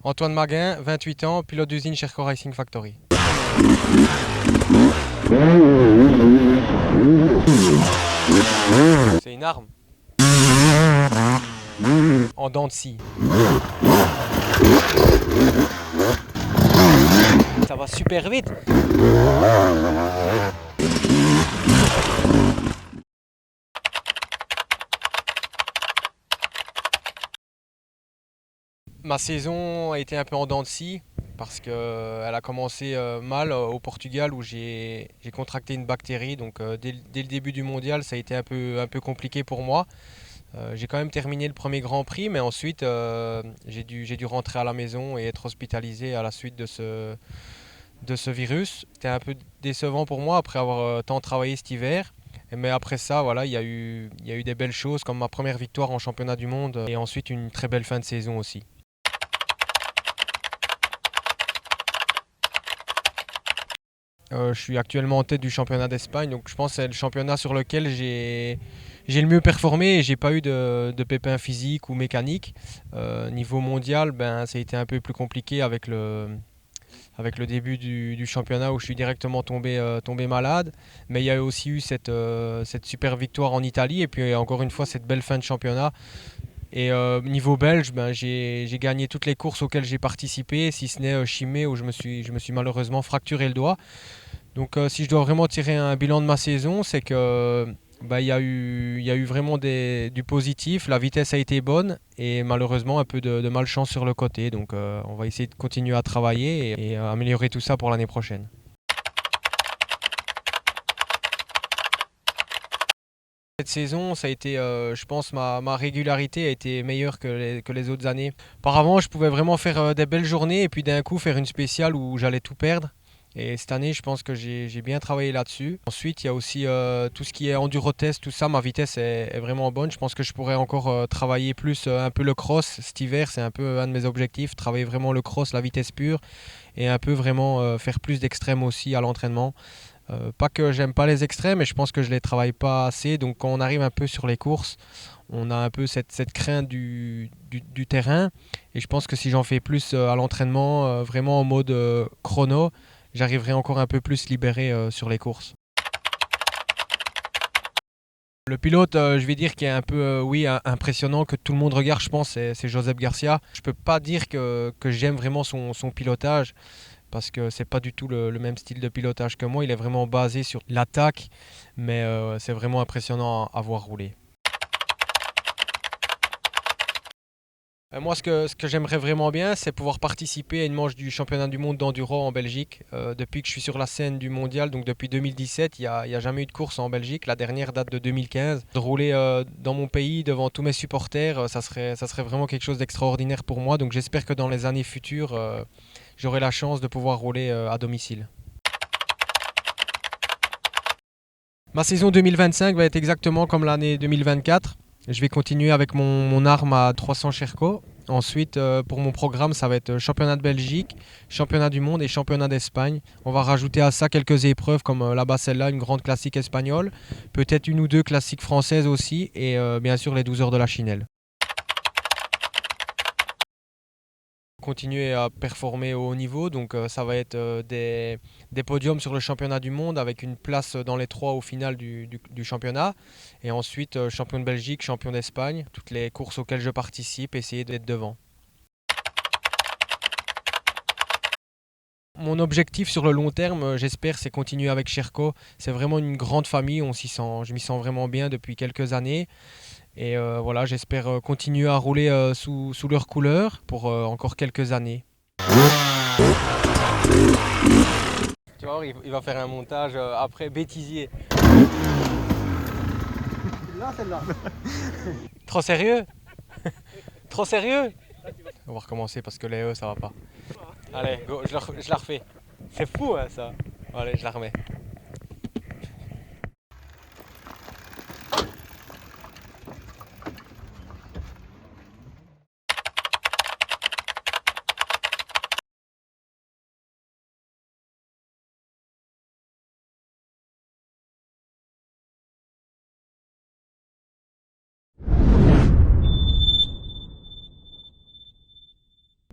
Antoine Maguin, 28 ans, pilote d'usine Sherco Racing Factory. C'est une arme. En dents de scie. Ça va super vite. Ma saison a été un peu en dents de scie parce qu'elle a commencé mal au Portugal où j'ai contracté une bactérie. Donc dès le début du mondial, ça a été un peu compliqué pour moi. J'ai quand même terminé le premier Grand Prix, mais ensuite j'ai dû rentrer à la maison et être hospitalisé à la suite de ce virus. C'était un peu décevant pour moi après avoir tant travaillé cet hiver. Mais après ça, voilà, il y a eu des belles choses comme ma première victoire en championnat du monde et ensuite une très belle fin de saison aussi. Je suis actuellement en tête du championnat d'Espagne, donc je pense que c'est le championnat sur lequel j'ai le mieux performé et j'ai pas eu de pépins physiques ou mécaniques. Niveau mondial, ben, ça a été un peu plus compliqué avec le début du championnat où je suis directement tombé malade. Mais il y a aussi eu cette super victoire en Italie et puis encore une fois cette belle fin de championnat. Et niveau belge, ben, j'ai gagné toutes les courses auxquelles j'ai participé, si ce n'est Chimay où je me suis malheureusement fracturé le doigt. Donc si je dois vraiment tirer un bilan de ma saison, c'est que bah, il y a eu vraiment du positif, la vitesse a été bonne et malheureusement un peu de malchance sur le côté. Donc on va essayer de continuer à travailler et améliorer tout ça pour l'année prochaine. Cette saison, ça a été, je pense, ma régularité a été meilleure que les autres années. Auparavant, je pouvais vraiment faire des belles journées et puis d'un coup faire une spéciale où j'allais tout perdre. Et cette année, je pense que j'ai bien travaillé là-dessus. Ensuite, il y a aussi tout ce qui est enduro test, tout ça. Ma vitesse est vraiment bonne. Je pense que je pourrais encore travailler plus un peu le cross cet hiver. C'est un peu un de mes objectifs, travailler vraiment le cross, la vitesse pure et un peu vraiment faire plus d'extrêmes aussi à l'entraînement. Pas que j'aime pas les extrêmes, mais je pense que je les travaille pas assez. Donc quand on arrive un peu sur les courses, on a un peu cette crainte du terrain. Et je pense que si j'en fais plus à l'entraînement, vraiment en mode chrono, j'arriverai encore un peu plus libéré sur les courses. Le pilote, je vais dire, qui est un peu, oui, impressionnant, que tout le monde regarde, je pense, c'est Joseph Garcia. Je peux pas dire que j'aime vraiment son pilotage, parce que c'est pas du tout le même style de pilotage que moi. Il est vraiment basé sur l'attaque, mais c'est vraiment impressionnant à voir rouler. Moi, ce que j'aimerais vraiment bien, c'est pouvoir participer à une manche du championnat du monde d'enduro en Belgique. Depuis que je suis sur la scène du mondial, donc depuis 2017, il y a jamais eu de course en Belgique. La dernière date de 2015. De rouler dans mon pays devant tous mes supporters, ça serait vraiment quelque chose d'extraordinaire pour moi. Donc j'espère que dans les années futures, j'aurai la chance de pouvoir rouler à domicile. Ma saison 2025 va être exactement comme l'année 2024. Je vais continuer avec mon arme à 300 Sherco. Ensuite, pour mon programme, ça va être championnat de Belgique, championnat du monde et championnat d'Espagne. On va rajouter à ça quelques épreuves comme là-bas celle-là, une grande classique espagnole, peut-être une ou deux classiques françaises aussi et bien sûr les 12 heures de la Chinelle. Continuer à performer au haut niveau, donc ça va être des podiums sur le championnat du monde avec une place dans les trois au final du championnat. Et ensuite, champion de Belgique, champion d'Espagne, toutes les courses auxquelles je participe, essayer d'être devant. Mon objectif sur le long terme, j'espère, c'est continuer avec Sherco. C'est vraiment une grande famille, je m'y sens vraiment bien depuis quelques années. Et voilà, j'espère continuer à rouler sous leurs couleurs pour encore quelques années. Tu vas voir, il va faire un montage après bêtisier. Là, celle-là. Trop sérieux? Trop sérieux? On va recommencer parce que les E, ça va pas. Allez, go, je la refais. C'est fou, hein, ça. Allez, je la remets.